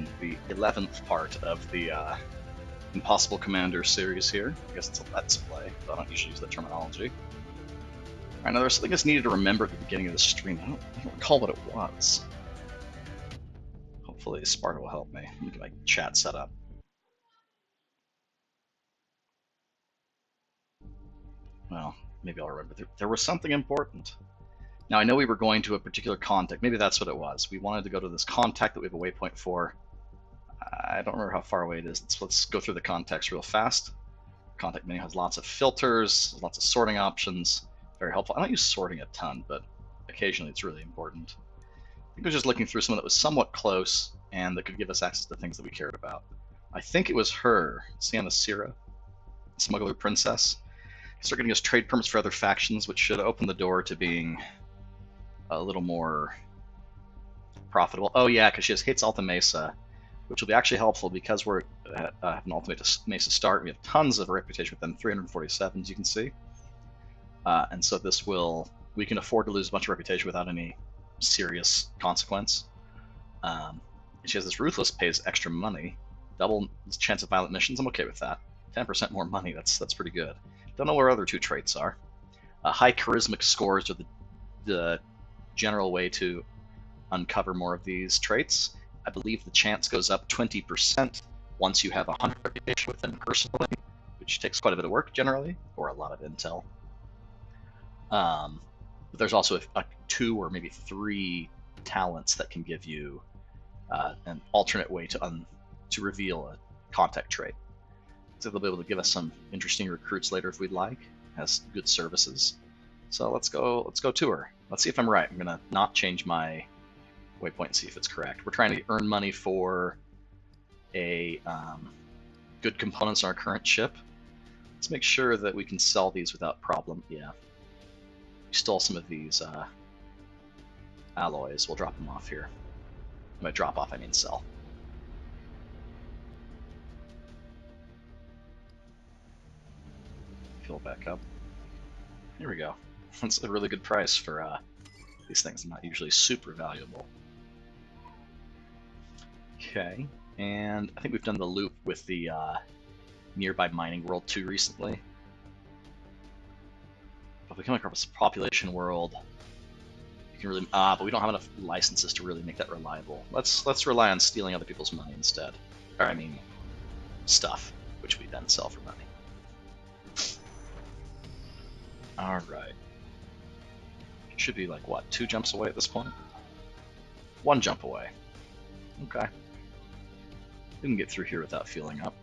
on the 11th part of the Impossible Commander series here. I guess it's a Let's Play, but I don't usually use that terminology. Alright, now there's something I just needed to remember at the beginning of the stream. I don't recall what it was. Hopefully Sparta will help me. Let me get my chat set up. Well, maybe I'll remember. There was something important. Now, I know we were going to a particular contact. Maybe that's what it was. We wanted to go to this contact that we have a waypoint for. I don't remember how far away it is. Let's go through the contacts real fast. Contact menu has lots of filters, lots of sorting options. Very helpful. I don't use sorting a ton, but occasionally it's really important. I think I was just looking through someone that was somewhat close and that could give us access to things that we cared about. I think it was her, Sienna Sierra, Smuggler Princess. Start getting us trade permits for other factions, which should open the door to being a little more profitable. Oh yeah, because she hits Alta Mesa, which will be actually helpful because we're at an Alta Mesa start. We have tons of reputation with them, 347, as you can see. And so this will, we can afford to lose a bunch of reputation without any serious consequence. She has this Ruthless pays extra money, double chance of violent missions. I'm okay with that. 10% more money, that's pretty good. Don't know where other two traits are. High charismatic scores are the general way to uncover more of these traits. I believe the chance goes up 20% once you have 100 reputation with them personally, which takes quite a bit of work generally, or a lot of intel. But there's also a 2 or maybe 3 talents that can give you an alternate way to reveal a contact trait. So they'll be able to give us some interesting recruits later if we'd like. Has good services. So let's go to her. Let's see if I'm right. I'm gonna not change my waypoint and see if it's correct. We're trying to earn money for a good components on our current ship. Let's make sure that we can sell these without problem. Yeah. We stole some of these alloys. We'll drop them off here. By drop off, I mean sell. Fill back up. Here we go. That's a really good price for these things. Not usually super valuable. Okay, and I think we've done the loop with the nearby mining world too recently. If we come across a population world, you can really but we don't have enough licenses to really make that reliable. Let's rely on stealing other people's money instead. Or I mean, stuff, which we then sell for money. Alright. Should be like, what, 2 jumps away at this point? 1 jump away. Okay. Didn't get through here without fueling up.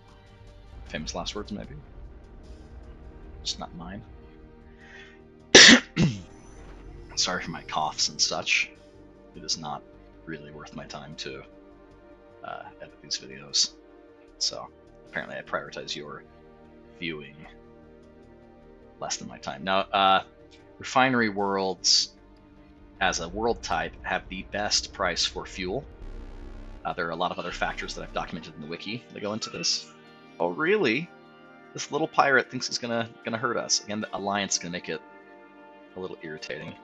Famous last words, maybe? Just not mine. Sorry for my coughs and such. It is not really worth my time to edit these videos. So, apparently I prioritize your viewing less than my time. Now, refinery worlds, as a world type, have the best price for fuel. There are a lot of other factors that I've documented in the wiki that go into this. Oh, really? This little pirate thinks he's gonna hurt us. Again, the alliance is gonna make it a little irritating,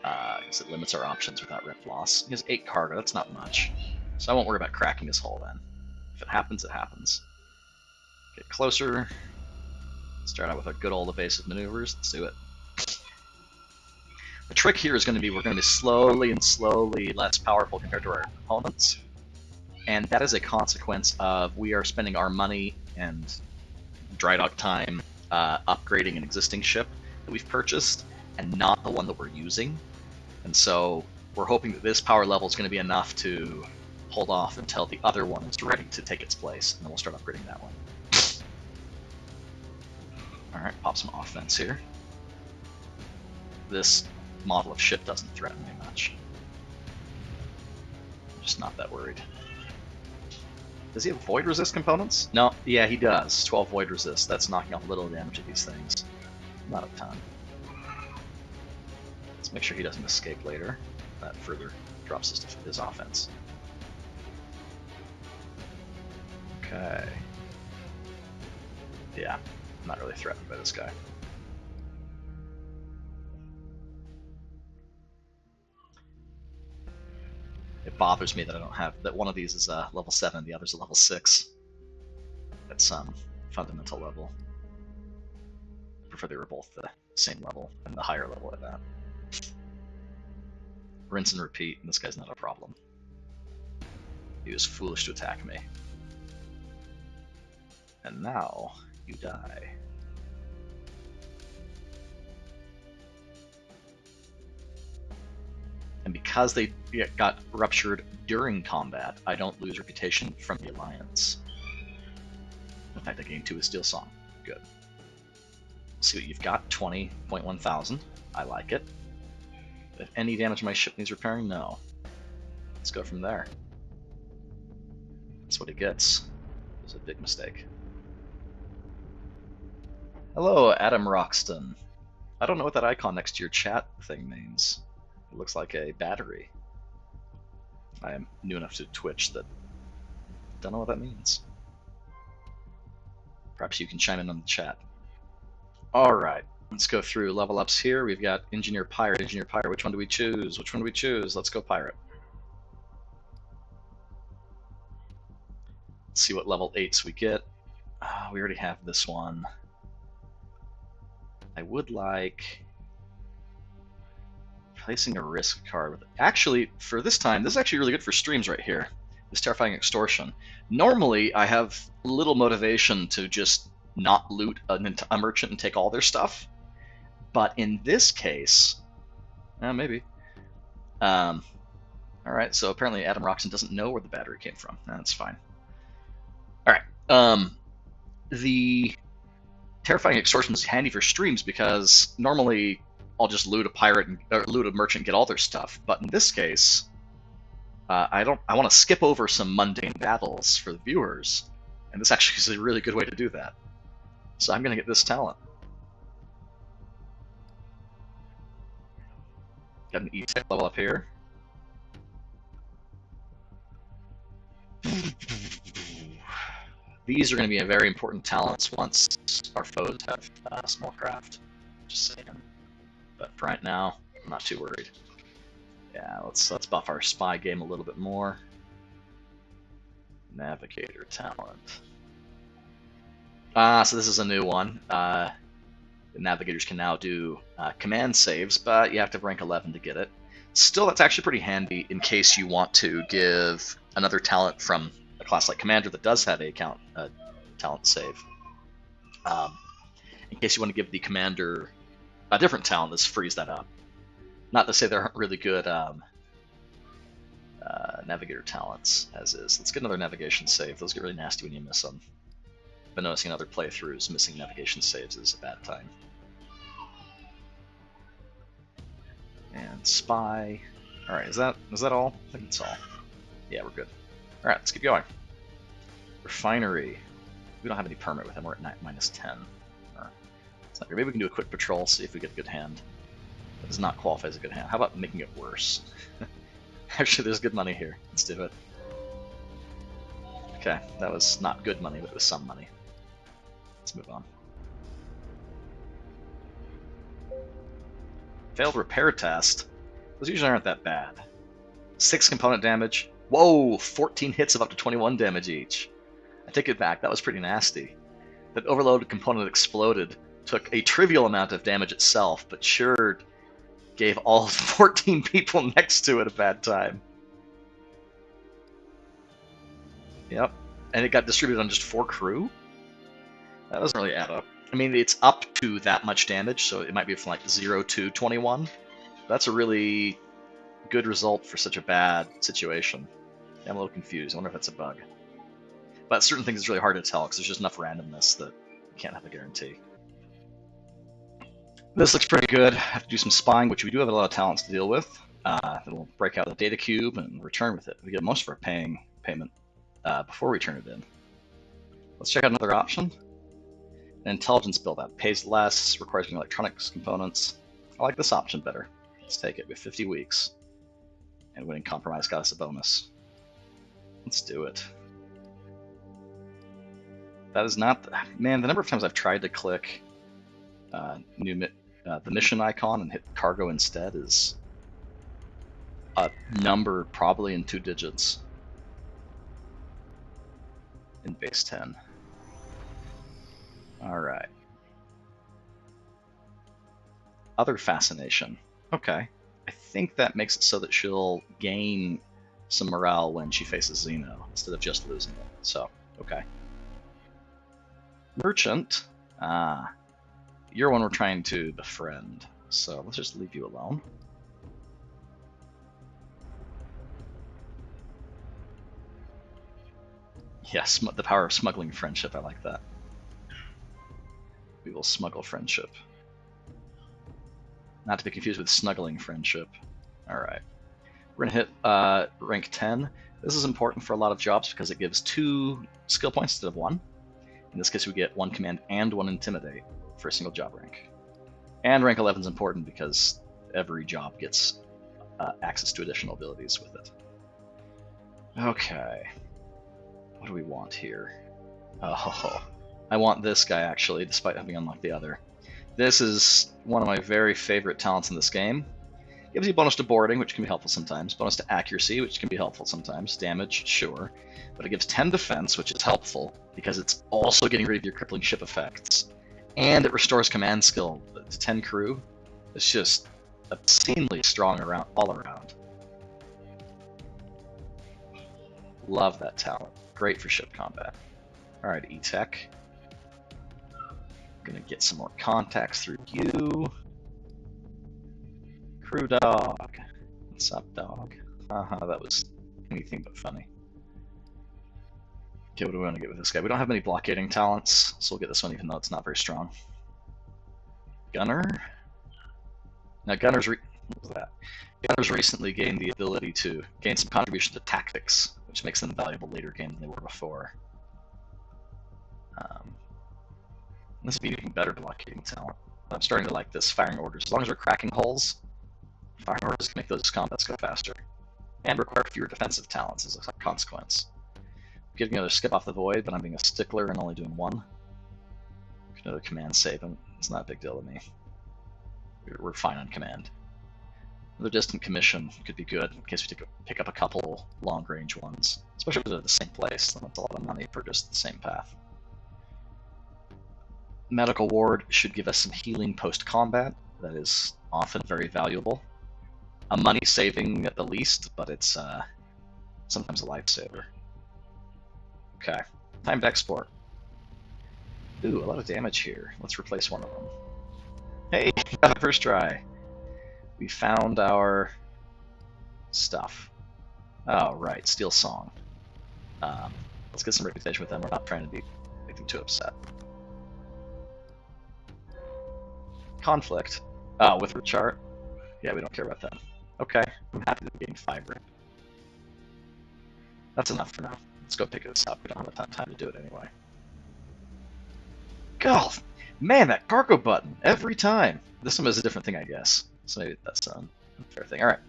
because it limits our options without rep loss. He has 8 cargo. That's not much, so I won't worry about cracking his hull then. If it happens, it happens. Get closer. Start out with our good old evasive maneuvers. Let's do it. The trick here is going to be we're going to be slowly and slowly less powerful compared to our opponents. And that is a consequence of we are spending our money and dry dock time upgrading an existing ship that we've purchased and not the one that we're using. And so we're hoping that this power level is going to be enough to hold off until the other one is ready to take its place, and then we'll start upgrading that one. Alright, pop some offense here. This model of ship doesn't threaten me much. I'm just not that worried. Does he have void resist components? No, yeah, he does. 12 void resist. That's knocking off a little damage of these things. Not a ton. Let's make sure he doesn't escape later. That further drops his offense. Okay. Yeah, I'm not really threatened by this guy. Yep, bothers me that I don't have that one of these is level 7, the other's a level 6 at some fundamental level. I prefer they were both the same level and the higher level at that. Rinse and repeat, and this guy's not a problem. He was foolish to attack me. And now you die. And because they got ruptured during combat, I don't lose reputation from the Alliance. In fact, I gained 2 with Steel Song. Good. Let's see what you've got. 20.1 thousand. I like it. If any damage my ship needs repairing, no. Let's go from there. That's what it gets. It was a big mistake. Hello, Adam Roxton. I don't know what that icon next to your chat thing means. It looks like a battery. I am new enough to Twitch that I don't know what that means. Perhaps you can chime in on the chat. Alright, let's go through level ups here. We've got Engineer Pirate, Engineer Pirate. Which one do we choose? Which one do we choose? Let's go Pirate. Let's see what level 8s we get. We already have this one. I would like placing a risk card with it. Actually, for this time, this is actually really good for streams right here. This Terrifying Extortion. Normally, I have little motivation to just not loot a merchant and take all their stuff. But in this case, maybe. Alright, so apparently Adam Roxon doesn't know where the battery came from. That's fine. Alright, the Terrifying Extortion is handy for streams because normally I'll just loot a pirate or loot a merchant and get all their stuff. But in this case, I want to skip over some mundane battles for the viewers, and this actually is a really good way to do that. So I'm going to get this talent. Got an E-Tech level up here. These are going to be very important talents once our foes have small craft. Just saying. But for right now, I'm not too worried. Yeah, let's buff our spy game a little bit more. Navigator talent. So this is a new one. The navigators can now do command saves, but you have to have rank 11 to get it. Still, that's actually pretty handy in case you want to give another talent from a class like Commander that does have a talent save. In case you want to give the Commander a different talent, this frees that up. Not to say there aren't really good navigator talents, as is. Let's get another navigation save. Those get really nasty when you miss them. Been noticing in other playthroughs, missing navigation saves is a bad time. And spy. Alright, is that all? I think it's all. Yeah, we're good. Alright, let's keep going. Refinery. We don't have any permit with him. We're at -10. It's not good. Maybe we can do a quick patrol, see if we get a good hand. That does not qualify as a good hand. How about making it worse? Actually, there's good money here. Let's do it. Okay, that was not good money, but it was some money. Let's move on. Failed repair test. Those usually aren't that bad. 6 component damage. Whoa! 14 hits of up to 21 damage each. I take it back. That was pretty nasty. That overloaded component exploded. Took a trivial amount of damage itself, but sure gave all 14 people next to it a bad time. Yep. And it got distributed on just 4 crew? That doesn't really add up. I mean, it's up to that much damage, so it might be from like 0 to 21. That's a really good result for such a bad situation. Yeah, I'm a little confused. I wonder if that's a bug. But certain things it's really hard to tell because there's just enough randomness that you can't have a guarantee. This looks pretty good. I have to do some spying, which we do have a lot of talents to deal with. It'll break out the data cube and return with it. We get most of our payment before we turn it in. Let's check out another option. An intelligence build-up. Pays less, requires new electronics components. I like this option better. Let's take it. We have 50 weeks. And winning compromise got us a bonus. Let's do it. That is not... Man, the number of times I've tried to click the mission icon and hit cargo instead is a number probably in 2 digits in base 10. All right. Other fascination. Okay. I think that makes it so that she'll gain some morale when she faces Xeno instead of just losing it. So, okay. Merchant. Ah. You're one we're trying to befriend. So let's just leave you alone. Yes, the power of smuggling friendship. I like that. We will smuggle friendship. Not to be confused with snuggling friendship. Alright. We're going to hit rank 10. This is important for a lot of jobs because it gives 2 skill points instead of 1. In this case, we get 1 command and 1 intimidate for a single job rank. And rank 11 is important because every job gets access to additional abilities with it. Okay. What do we want here? Oh, I want this guy actually, despite having unlocked the other. This is one of my very favorite talents in this game. Gives you bonus to boarding, which can be helpful sometimes. Bonus to accuracy, which can be helpful sometimes. Damage, sure. But it gives 10 defense, which is helpful because it's also getting rid of your crippling ship effects. And it restores command skill to 10 crew. It's just obscenely strong all around. Love that talent. Great for ship combat. Alright, E-Tech. Gonna get some more contacts through you. Crew dog. What's up, dog? That was anything but funny. Okay, what do we want to get with this guy? We don't have many blockading talents, so we'll get this one even though it's not very strong. Gunner? Now Gunner's recently gained the ability to gain some contribution to tactics, which makes them valuable later game than they were before. This would be even better blockading talent. I'm starting to like this firing orders. As long as we're cracking holes, firing orders can make those combats go faster. And require fewer defensive talents as a consequence. I'm getting another skip off the void, but I'm being a stickler and only doing 1. Another command save, and it's not a big deal to me. We're fine on command. Another distant commission could be good in case we pick up a couple long-range ones. Especially if they're at the same place, then that's a lot of money for just the same path. Medical ward should give us some healing post-combat. That is often very valuable. A money saving at the least, but it's sometimes a lifesaver. Okay, time to export. Ooh, a lot of damage here. Let's replace one of them. Hey, got it first try. We found our stuff. Oh, right, Steel Song. Let's get some reputation with them. We're not trying to be anything too upset. Conflict. Oh, with Richart? Yeah, we don't care about that. Okay, I'm happy to gain 5 rip. That's enough for now. Let's go pick this up. We don't have a ton of time to do it anyway. God, man, that cargo button every time. This one is a different thing, I guess. So maybe that's a fair thing. All right.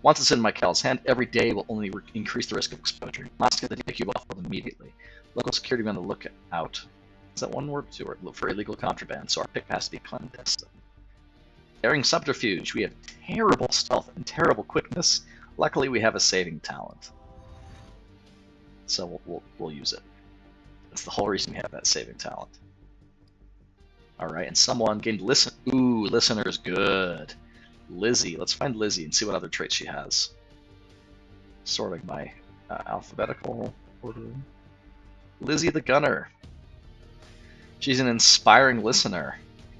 Once it's in my Cal's hand, every day will only increase the risk of exposure. Must get the DQ off immediately. Local security be on the lookout. Is that one word? 2 words? For illegal contraband, so our pick has to be clandestine. Daring subterfuge. We have terrible stealth and terrible quickness. Luckily, we have a saving talent, so we'll use it. That's the whole reason we have that saving talent. All right, and someone gained listen. Ooh, listener is good. Lizzie. Let's find Lizzie and see what other traits she has. Sorting by alphabetical order. Lizzie the Gunner. She's an inspiring listener.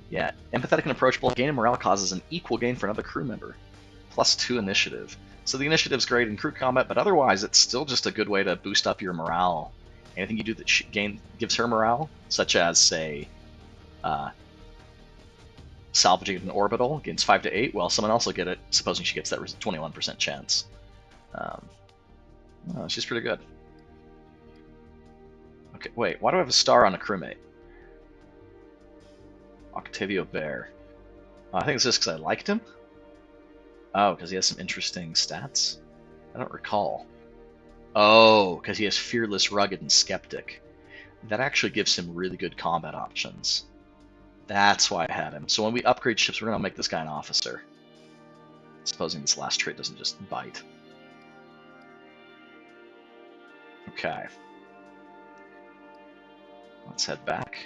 Yeah, empathetic and approachable. Gain in morale causes an equal gain for another crew member. +2 initiative. So the initiative's great in crew combat, but otherwise it's still just a good way to boost up your morale. Anything you do that gives her morale, such as, say, salvaging an orbital, gains 5 to 8, well, someone else will get it, supposing she gets that 21% chance. She's pretty good. Okay, wait, why do I have a star on a crewmate? Octavio Bear. I think it's just because I liked him. Oh, because he has some interesting stats? I don't recall. Oh, because he has Fearless, Rugged, and Skeptic. That actually gives him really good combat options. That's why I had him. So when we upgrade ships, we're going to make this guy an officer. Supposing this last trait doesn't just bite. Okay. Let's head back.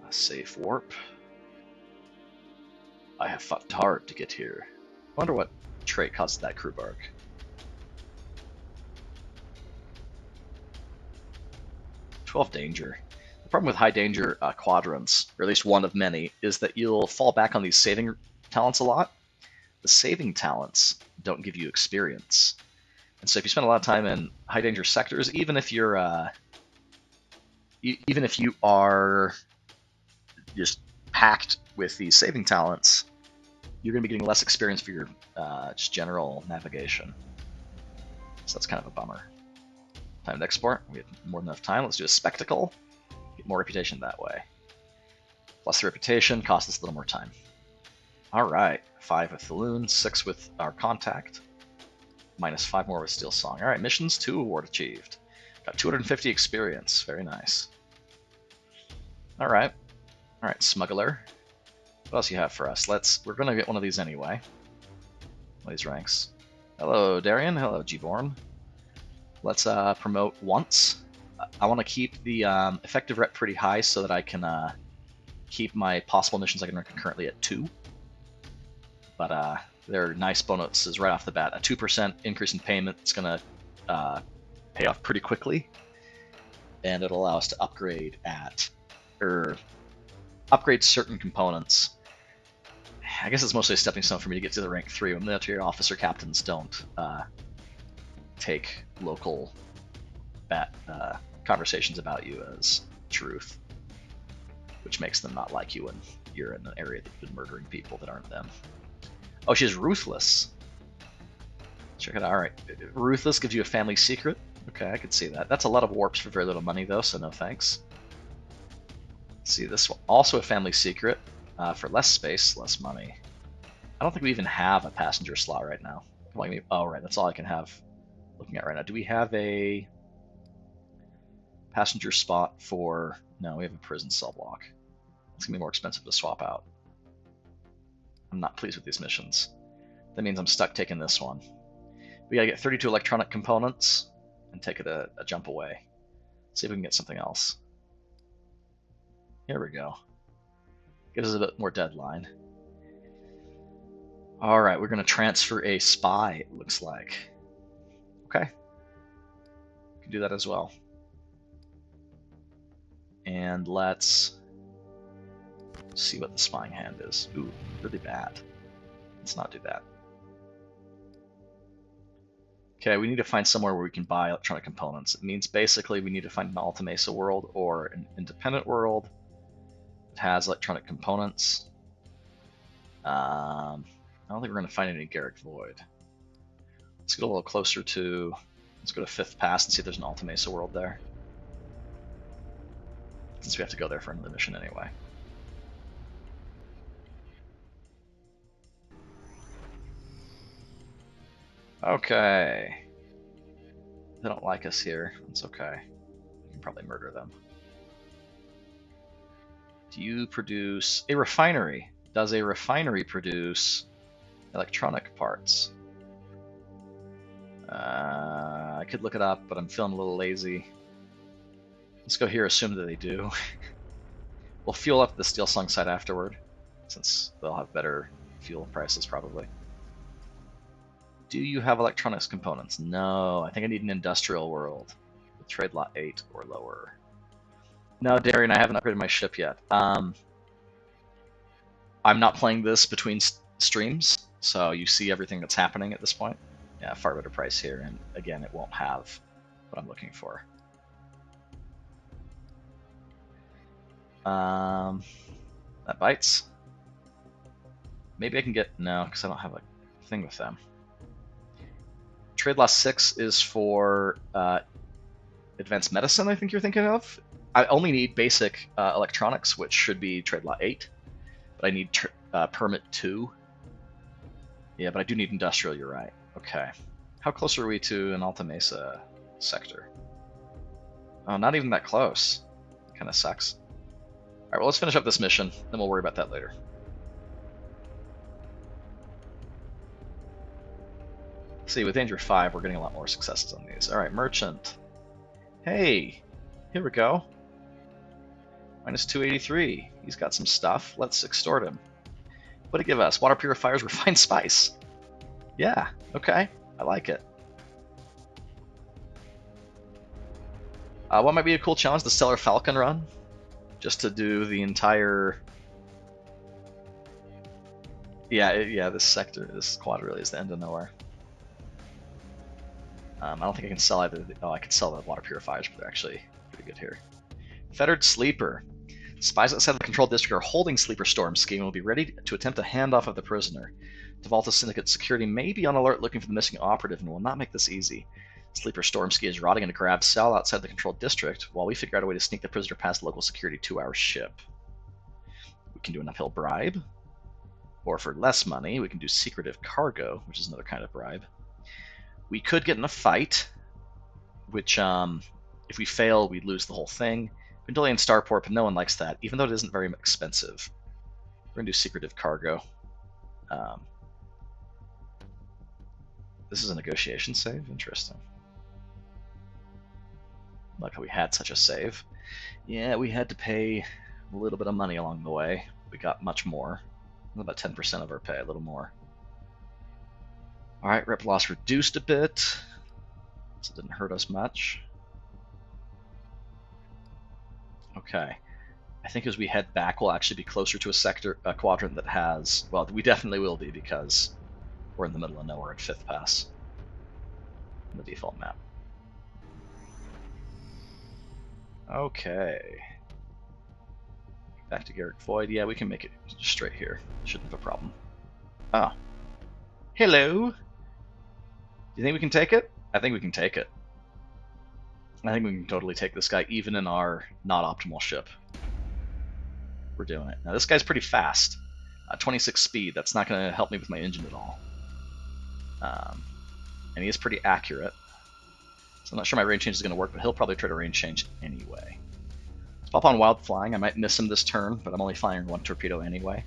A safe warp. I have fought hard to get here. Wonder what trait caused that crew bark. 12 danger. The problem with high danger quadrants, or at least one of many, is that you'll fall back on these saving talents a lot. The saving talents don't give you experience. And so if you spend a lot of time in high danger sectors, even if you are just packed with these saving talents, you're going to be getting less experience for your just general navigation. So that's kind of a bummer. Time to export. We have more than enough time. Let's do a spectacle. Get more reputation that way. Plus the reputation costs us a little more time. All right, 5 with the loon, 6 with our contact, minus 5 more with Steel Song. All right, missions 2 award achieved. Got 250 experience. Very nice. All right, smuggler. What else you have for us? We're gonna get one of these anyway. One of these ranks. Hello, Darian. Hello, Gborn. Let's promote once. I want to keep the effective rep pretty high so that I can keep my possible missions I can run concurrently at 2. But they're nice bonuses right off the bat. A 2% increase in payment is going to pay off pretty quickly, and it'll allow us to upgrade upgrade certain components. I guess it's mostly a stepping stone for me to get to the rank 3 when military officer captains don't take local conversations about you as truth, which makes them not like you when you're in an area that you've been murdering people that aren't them. Oh, she's ruthless. Check it out. All right, ruthless gives you a family secret. Okay, I could see that. That's a lot of warps for very little money, though, so no thanks. See, this one, also a family secret for less space, less money. I don't think we even have a passenger slot right now. Oh, right, that's all I can have looking at right now. Do we have a passenger spot for... No, we have a prison cell block. It's going to be more expensive to swap out. I'm not pleased with these missions. That means I'm stuck taking this one. We gotta get 32 electronic components and take it a jump away. See if we can get something else. Here we go. Gives us a bit more deadline. Alright, we're gonna transfer a spy, it looks like. Okay. We can do that as well. And let's see what the spying hand is. Ooh, really bad. Let's not do that. Okay, we need to find somewhere where we can buy electronic components. It means basically we need to find an Alta Mesa world or an independent world that has electronic components. I don't think we're going to find any Garrick Void. Let's get a little closer to... Let's go to 5th Pass and see if there's an Alta Mesa world there, since we have to go there for another mission anyway. Okay. They don't like us here. It's okay. We can probably murder them. Do you produce a refinery? Does a refinery produce electronic parts? I could look it up, but I'm feeling a little lazy. Let's go here, assume that they do. We'll fuel up the Steel Slung site afterward, since they'll have better fuel prices probably. Do you have electronics components? No, I think I need an industrial world with trade lot 8 or lower. No, Darian, I haven't upgraded my ship yet. I'm not playing this between streams, so you see everything that's happening at this point. Yeah, far better price here, and again, it won't have what I'm looking for. That bites. Maybe I can get... No, because I don't have a thing with them. Trade Law 6 is for advanced medicine, I think you're thinking of. I only need basic electronics, which should be Trade Law 8. But I need Permit 2. Yeah, but I do need industrial, you're right. Okay. How close are we to an Alta Mesa sector? Oh, not even that close. Kind of sucks. Alright, well, let's finish up this mission, then we'll worry about that later. See, with Danger 5, we're getting a lot more successes on these. Alright, Merchant. Hey, here we go. Minus 283. He's got some stuff. Let's extort him. What did it give us? Water purifiers, refined spice. Yeah, okay. I like it. What might be a cool challenge? The Stellar Falcon run? Just to do the entire... Yeah, this sector, this quad really is the end of nowhere. I don't think I can sell either. Oh, I can sell the water purifiers, but they're actually pretty good here. Fettered Sleeper. Spies outside the controlled district are holding Sleeper Storm Scheme and will be ready to attempt a handoff of the prisoner. Devalta Syndicate security may be on alert looking for the missing operative and will not make this easy. Sleeper Storm Ski is rotting in a grab cell outside the controlled district while we figure out a way to sneak the prisoner past the local security 2-hour ship. We can do an uphill bribe. Or for less money, we can do secretive cargo, which is another kind of bribe. We could get in a fight, which, if we fail, we'd lose the whole thing. We can delay in Starport, but no one likes that, even though it isn't very expensive. We're going to do secretive cargo. This is a negotiation save? Interesting. Like how we had such a save. Yeah, we had to pay a little bit of money along the way. We got much more. About 10% of our pay, a little more. Alright, rep loss reduced a bit. So it didn't hurt us much. Okay. I think as we head back, we'll actually be closer to a quadrant that has... Well, we definitely will be because we're in the middle of nowhere at 5th Pass. On the default map. Okay. Back to Garrick Void. Yeah, we can make it straight here. Shouldn't have a problem. Oh. Hello! Do you think we can take it? I think we can take it. I think we can totally take this guy, even in our not optimal ship. We're doing it. Now, this guy's pretty fast. 26 speed. That's not going to help me with my engine at all. And he is pretty accurate. So I'm not sure my range change is going to work, but he'll probably try to range change anyway. Let's pop on Wild Flying. I might miss him this turn, but I'm only firing 1 torpedo anyway.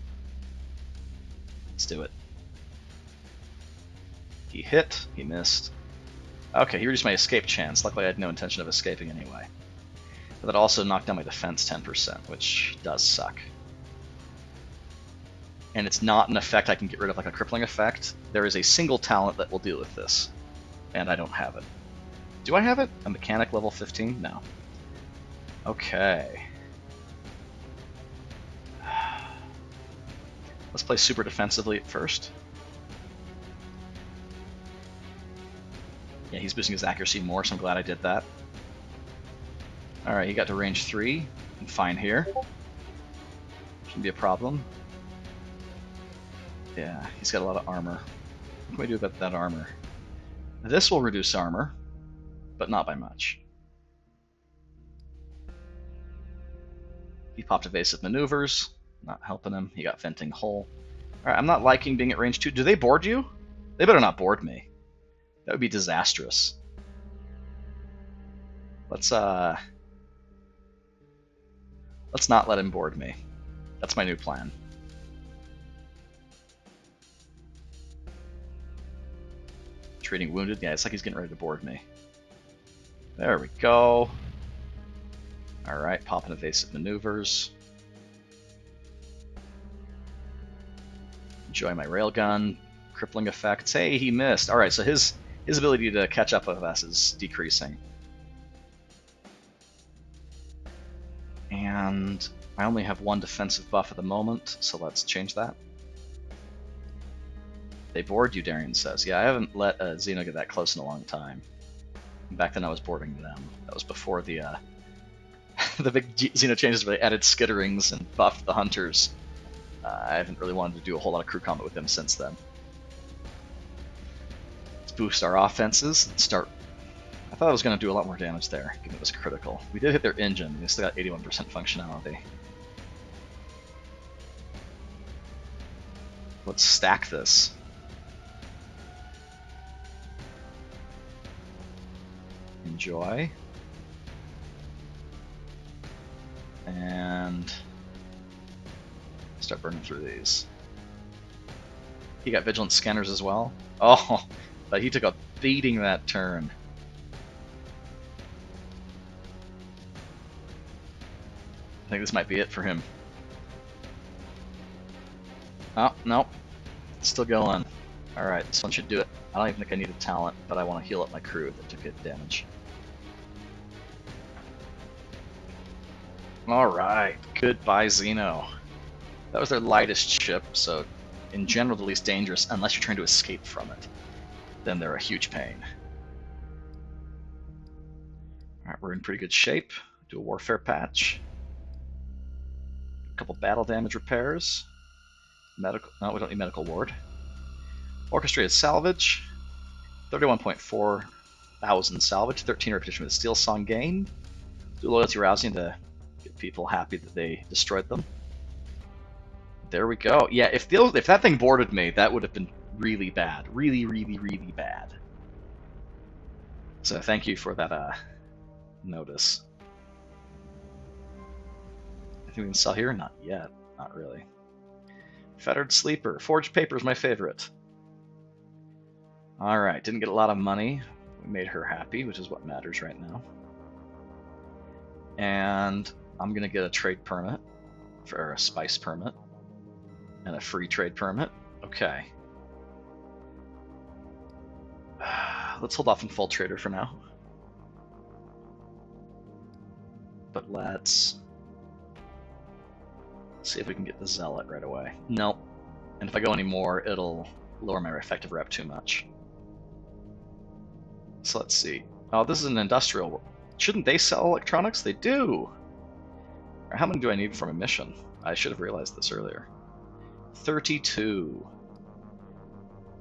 Let's do it. He hit. He missed. Okay, he reduced my escape chance. Luckily, I had no intention of escaping anyway. But that also knocked down my defense 10%, which does suck. And it's not an effect I can get rid of, like a crippling effect. There is a single talent that will deal with this, and I don't have it. Do I have it? A mechanic level 15? No. Okay. Let's play super defensively at first. Yeah, he's boosting his accuracy more, so I'm glad I did that. Alright, he got to range 3. I'm fine here. Shouldn't be a problem. Yeah, he's got a lot of armor. What can we do about that armor? This will reduce armor, but not by much. He popped evasive maneuvers, not helping him. He got venting hull. Alright, I'm not liking being at range 2. Do they board you? They better not board me. That would be disastrous. Let's not let him board me. That's my new plan. Treating wounded? Yeah, it's like he's getting ready to board me. There we go. Alright, popping evasive maneuvers. Enjoy my railgun. Crippling effects. Hey, he missed. Alright, so his ability to catch up with us is decreasing. And I only have 1 defensive buff at the moment, so let's change that. They board you, Darian says. Yeah, I haven't let a Xeno get that close in a long time. Back then I was boarding them. That was before the the big Xeno changes where they added skitterings and buffed the hunters. I haven't really wanted to do a whole lot of crew combat with them since then. Let's boost our offenses and start... I thought I was going to do a lot more damage there, given it was critical. We did hit their engine, they still got 81% functionality. Let's stack this. Enjoy. And start burning through these. He got vigilant scanners as well. Oh, but he took a beating that turn. I think this might be it for him. Oh, nope. Still going. Alright, this one should do it. I don't even think I need a talent, but I want to heal up my crew that took hit damage. Alright, goodbye Xeno. That was their lightest ship, so in general the least dangerous, unless you're trying to escape from it. Then they're a huge pain. Alright, we're in pretty good shape. Do a warfare patch. A couple battle damage repairs. Medical. No, we don't need medical ward. Orchestrated salvage. 31.4 thousand salvage. 13 repetition with steel song gain. Do loyalty rousing to get people happy that they destroyed them. There we go. Yeah, if that thing boarded me, that would have been really bad. Really, really, really bad. So thank you for that notice. I think we can sell here? Not yet. Not really. Fettered Sleeper. Forged Paper is my favorite. Alright, didn't get a lot of money. We made her happy, which is what matters right now. And I'm going to get a trade permit, or a spice permit, and a free trade permit. Okay. Let's hold off on full trader for now. But let's see if we can get the Zealot right away. Nope. And if I go any more, it'll lower my effective rep too much. So let's see. Oh, this is an industrial. Shouldn't they sell electronics? They do! How many do I need from a mission? I should have realized this earlier. 32.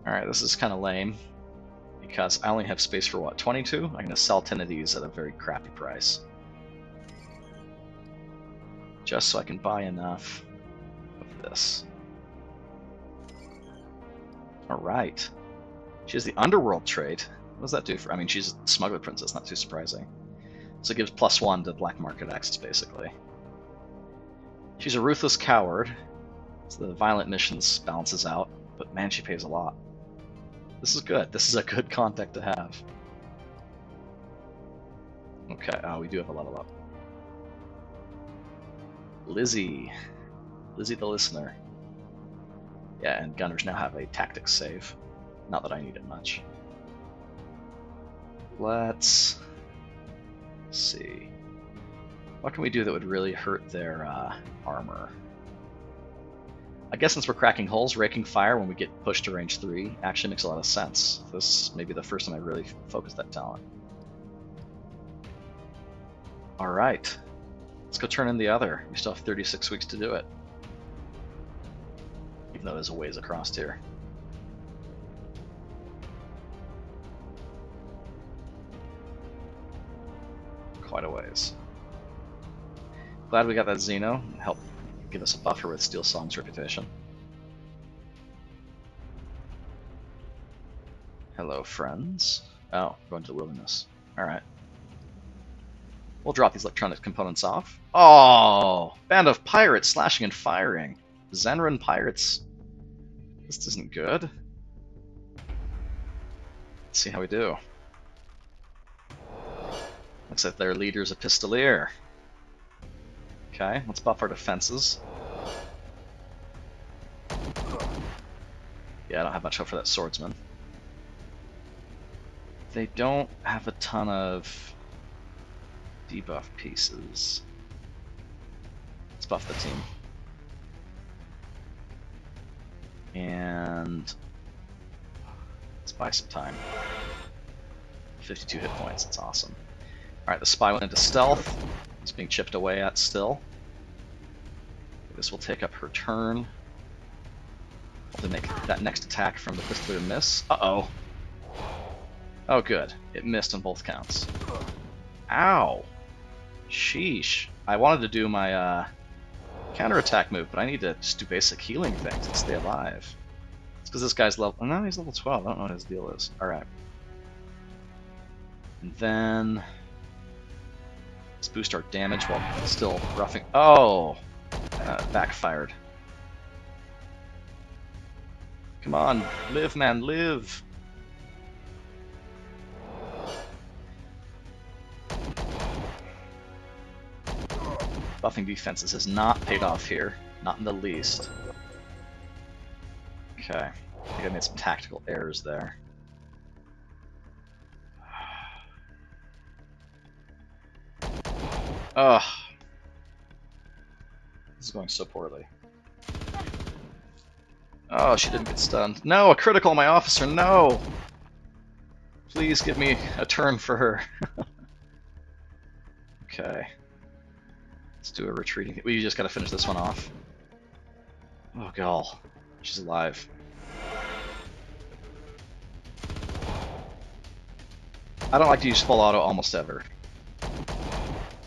Alright, this is kind of lame. Because I only have space for what, 22? I'm going to sell 10 of these at a very crappy price. Just so I can buy enough of this. Alright. She has the Underworld trait. What does that do for... I mean, she's a smuggler princess, not too surprising. So it gives +1 to black market access, basically. She's a ruthless coward, so the violent missions balances out, but man, she pays a lot. This is good. This is a good contact to have. Okay, we do have a level up. Lizzie. Lizzie the Listener. Yeah, and gunners now have a tactics save. Not that I need it much. Let's see. What can we do that would really hurt their armor? I guess since we're cracking holes, raking fire when we get pushed to range 3 actually makes a lot of sense. This may be the first time I really focused that talent. Alright. Let's go turn in the other. We still have 36 weeks to do it. Even though there's a ways across here. Quite a ways. Glad we got that Xeno. Help give us a buffer with Steel Song's reputation. Hello, friends. Oh, going to the wilderness. Alright. We'll drop these electronic components off. Oh! Band of pirates slashing and firing. Zenran pirates. This isn't good. Let's see how we do. Looks like their leader's a pistolier. Okay, let's buff our defenses. Yeah, I don't have much hope for that swordsman. They don't have a ton of debuff pieces. Let's buff the team. And let's buy some time. 52 hit points, that's awesome. Alright, the spy went into stealth. It's being chipped away at still. This will take up her turn. To make that next attack from the pistol to miss. Uh-oh. Oh, good. It missed on both counts. Ow! Sheesh. I wanted to do my counterattack move, but I need to just do basic healing things and stay alive. It's because this guy's level... No, he's level 12. I don't know what his deal is. Alright. And then... let's boost our damage while still roughing... Oh! Backfired. Come on, live, man, live! Buffing defenses has not paid off here. Not in the least. Okay. I think I made some tactical errors there. Ugh. This is going so poorly. Oh, she didn't get stunned. No, a critical on my officer, no! Please give me a turn for her. Okay. Let's do a retreating. We just gotta finish this one off. Oh, gall. She's alive. I don't like to use full auto almost ever.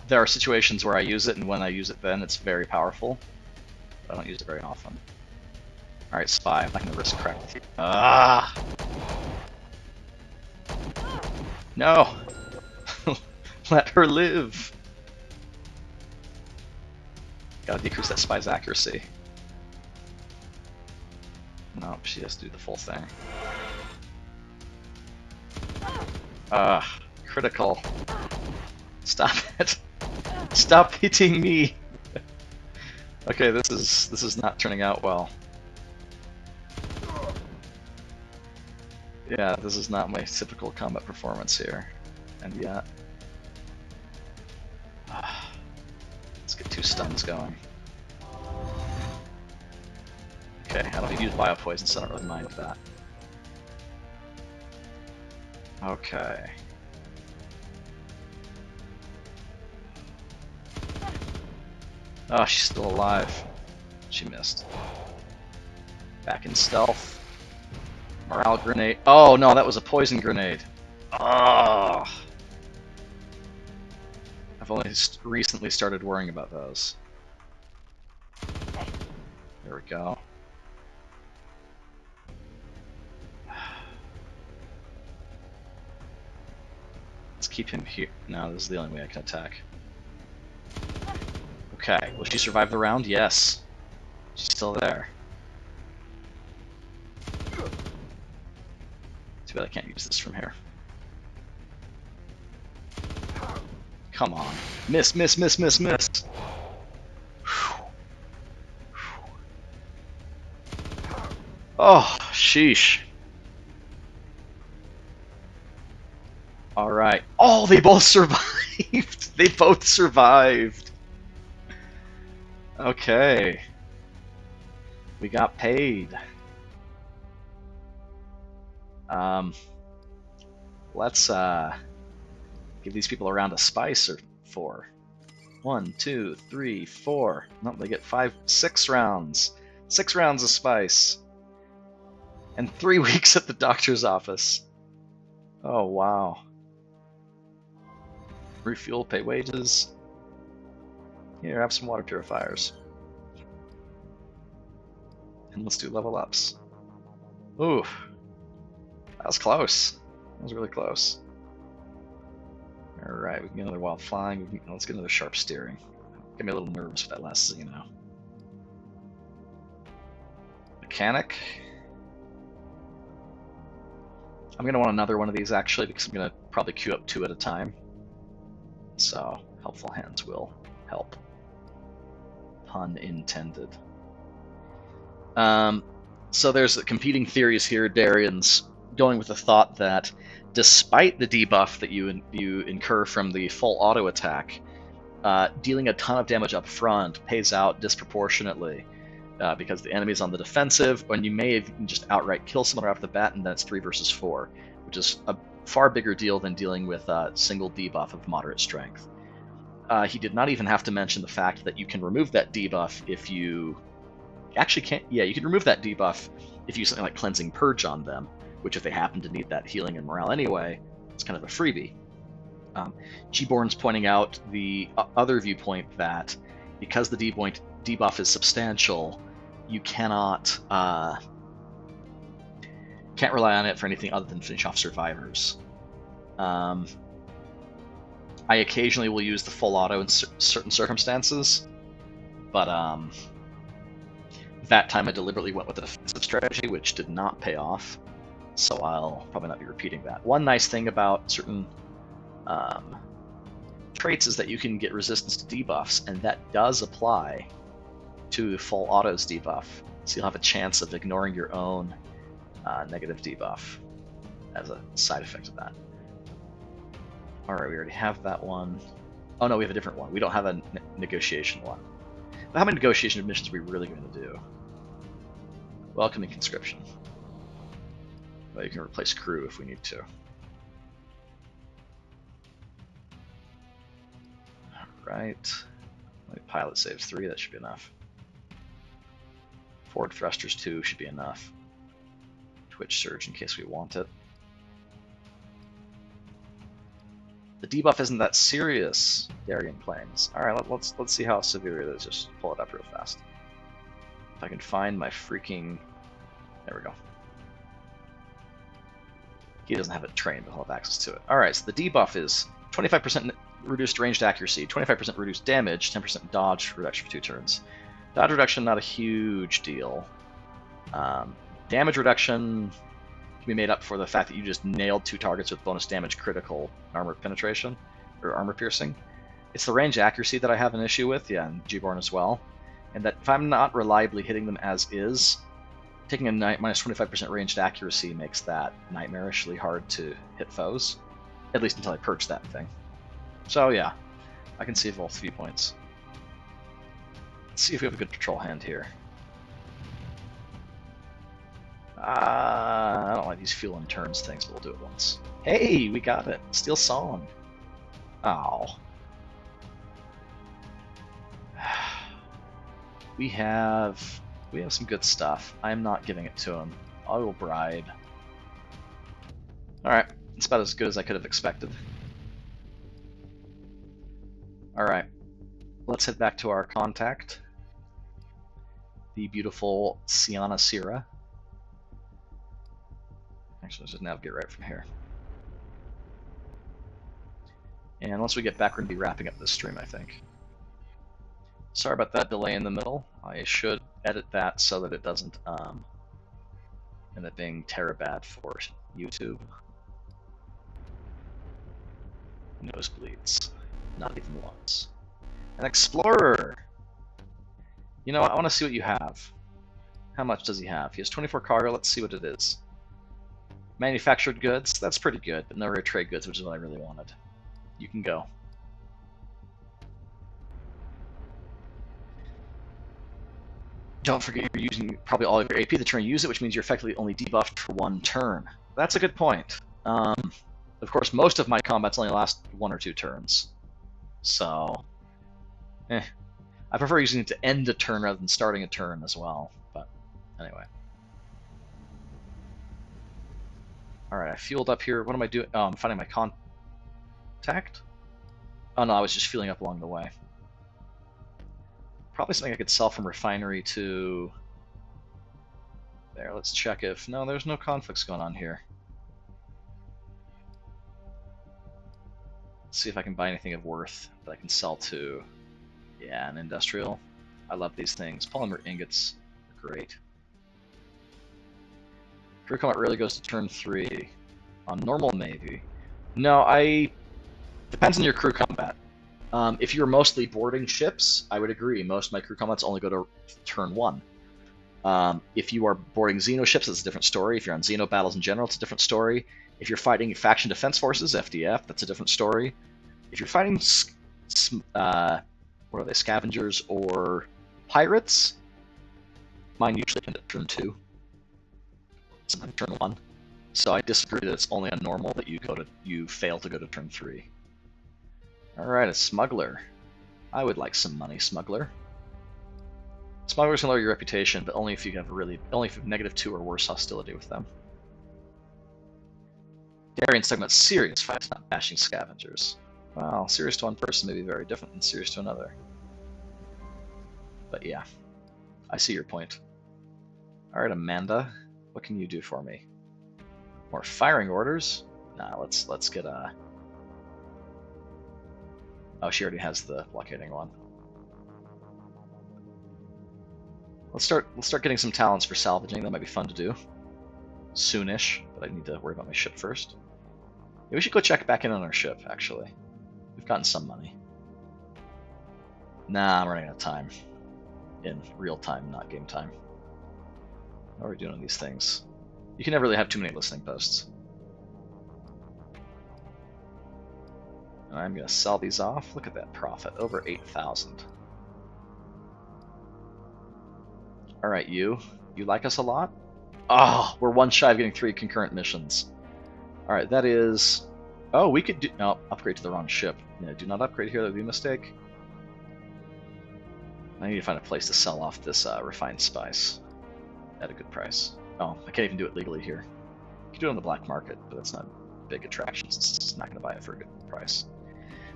There are situations where I use it, and when I use it then, it's very powerful. But I don't use it very often. Alright, spy. I'm not gonna risk crap with you. Ah! No! Let her live! Gotta decrease that spy's accuracy. No, she has to do the full thing. Critical. Stop it. Stop hitting me! Okay, this is not turning out well. Yeah, this is not my typical combat performance here. And yet... let's get 2 stuns going. Okay, I don't use biopoison, so I don't really mind that. Okay. Oh, she's still alive. She missed. Back in stealth. Morale grenade. Oh no, that was a poison grenade. Oh. I've only recently started worrying about those. There we go. Let's keep him here. No, this is the only way I can attack. Okay, will she survive the round? Yes. She's still there. Too bad I can't use this from here. Come on. Miss, miss, miss, miss, miss! Oh, sheesh. Alright. Oh, they both survived! They both survived! Okay. We got paid. Let's give these people a round of spice or 4. 1, 2, 3, 4. No, they get 6 rounds. 6 rounds of spice. And 3 weeks at the doctor's office. Oh, wow. Refuel, pay wages. Here, have some water purifiers. And let's do level ups. Ooh. That was close. That was really close. Alright, we can get another wild flying. Let's get another sharp steering. Get me a little nervous with that last thing, you know. Mechanic. I'm going to want another one of these, actually, because I'm going to probably queue up 2 at a time. So, helpful hands will help. Pun intended. So there's competing theories here. Darian's going with the thought that despite the debuff that you incur from the full auto attack, dealing a ton of damage up front pays out disproportionately because the enemy's on the defensive, and you may even just outright kill someone right off the bat, and then it's 3 versus 4, which is a far bigger deal than dealing with a single debuff of moderate strength. He did not even have to mention the fact that you can remove that debuff if you... Actually can't... Yeah, you can remove that debuff if you use something like Cleansing Purge on them, which if they happen to need that healing and morale anyway, it's kind of a freebie. G-Born's pointing out the other viewpoint that because the debuff is substantial, you can't rely on it for anything other than finish off survivors. I occasionally will use the full auto in certain circumstances, but That time I deliberately went with a defensive strategy, which did not pay off, so I'll probably not be repeating that. One nice thing about certain traits is that you can get resistance to debuffs, and that does apply to full autos debuff. So you'll have a chance of ignoring your own negative debuff as a side effect of that. Alright, we already have that one. Oh no, we have a different one. We don't have a negotiation one. But how many negotiation missions are we really going to do? Welcoming conscription. Well, you can replace crew if we need to. Alright. Pilot saves 3, that should be enough. Forward thrusters 2 should be enough. Twitch surge in case we want it. The debuff isn't that serious, Darien claims. Alright, let's see how severe it is. Just pull it up real fast. If I can find my freaking... There we go. He doesn't have it trained, but he'll have access to it. Alright, so the debuff is 25% reduced ranged accuracy, 25% reduced damage, 10% dodge reduction for 2 turns. Dodge reduction, not a huge deal. Damage reduction can be made up for the fact that you just nailed 2 targets with bonus damage critical armor penetration, or armor piercing. It's the range accuracy that I have an issue with, yeah, and G-Born as well. And that if I'm not reliably hitting them as is, taking a minus 25% ranged accuracy makes that nightmarishly hard to hit foes. At least until I purge that thing. So yeah, I can see both viewpoints. Let's see if we have a good patrol hand here. I don't like these fuel and turns things, but we'll do it once. Hey, we got it. Steel Song. Oh. We have some good stuff. I'm not giving it to him. I will bribe. Alright, it's about as good as I could have expected. Alright, let's head back to our contact. The beautiful Sienna Sierra. Actually, let's just navigate right from here. And once we get back, we're going to be wrapping up this stream, I think. Sorry about that delay in the middle. I should edit that so that it doesn't end up being terabad for YouTube. Nosebleeds. Not even once. An Explorer! You know what? I want to see what you have. How much does he have? He has 24 cargo. Let's see what it is. Manufactured goods, that's pretty good, but no rare trade goods, which is what I really wanted. You can go. Don't forget you're using probably all of your AP the turn you use it, which means you're effectively only debuffed for 1 turn. That's a good point. Of course, most of my combats only last 1 or 2 turns. So, I prefer using it to end a turn rather than starting a turn as well, but anyway. Alright, I fueled up here. What am I doing? Oh, I'm finding my contact? Oh no, I was just fueling up along the way. Probably something I could sell from refinery to... There, let's check if... No, there's no conflicts going on here. Let's see if I can buy anything of worth that I can sell to... Yeah, an industrial. I love these things. Polymer ingots are great. Crew combat really goes to turn 3. On normal, maybe. No, depends on your crew combat. If you're mostly boarding ships, I would agree. Most of my crew combats only go to turn 1. If you are boarding Xeno ships, it's a different story. If you're on Xeno battles in general, it's a different story. If you're fighting faction defense forces, FDF, that's a different story. If you're fighting, what are they, scavengers or pirates, mine usually end at turn 2. Sometimes turn 1. So I disagree that it's only on normal that you fail to go to turn 3. Alright, a smuggler. I would like some money, smuggler. Smugglers can lower your reputation, but only if you have only if you have -2 or worse hostility with them. Darian's talking about serious fights, not bashing scavengers. Well, serious to one person may be very different than serious to another. But yeah, I see your point. Alright, Amanda, what can you do for me? More firing orders? Nah, let's get a... Oh, she already has the blockading one. Let's start getting some talents for salvaging. That might be fun to do soonish, but I need to worry about my ship first. Maybe we should go check back in on our ship, actually. We've gotten some money. Nah, I'm running out of time. In real time, not game time. How are we doing on these things? You can never really have too many listening posts. I'm going to sell these off. Look at that profit, over 8,000. Alright, you like us a lot? Oh, we're one shy of getting 3 concurrent missions. Alright, that is... Oh, we could do... No, upgrade to the wrong ship. Yeah, do not upgrade here, that would be a mistake. I need to find a place to sell off this refined spice at a good price. Oh, I can't even do it legally here. You can do it on the black market, but that's not a big attraction. It's not going to buy it for a good price.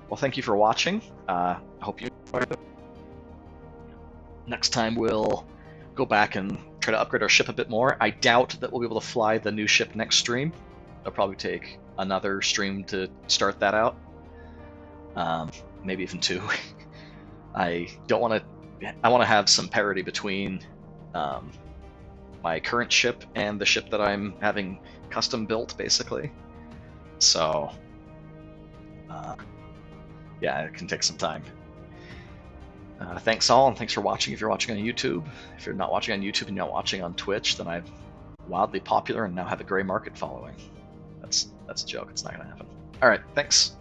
Well, thank you for watching. I hope you enjoyed it. Next time we'll go back and try to upgrade our ship a bit more. I doubt that we'll be able to fly the new ship next stream. It'll probably take another stream to start that out. Maybe even 2. I want to have some parity between my current ship and the ship that I'm having custom built, basically. So, yeah, it can take some time. Thanks all, and thanks for watching if you're watching on YouTube. If you're not watching on YouTube and you're not watching on Twitch, then I'm wildly popular and now have a gray market following. That's a joke. It's not going to happen. All right, thanks.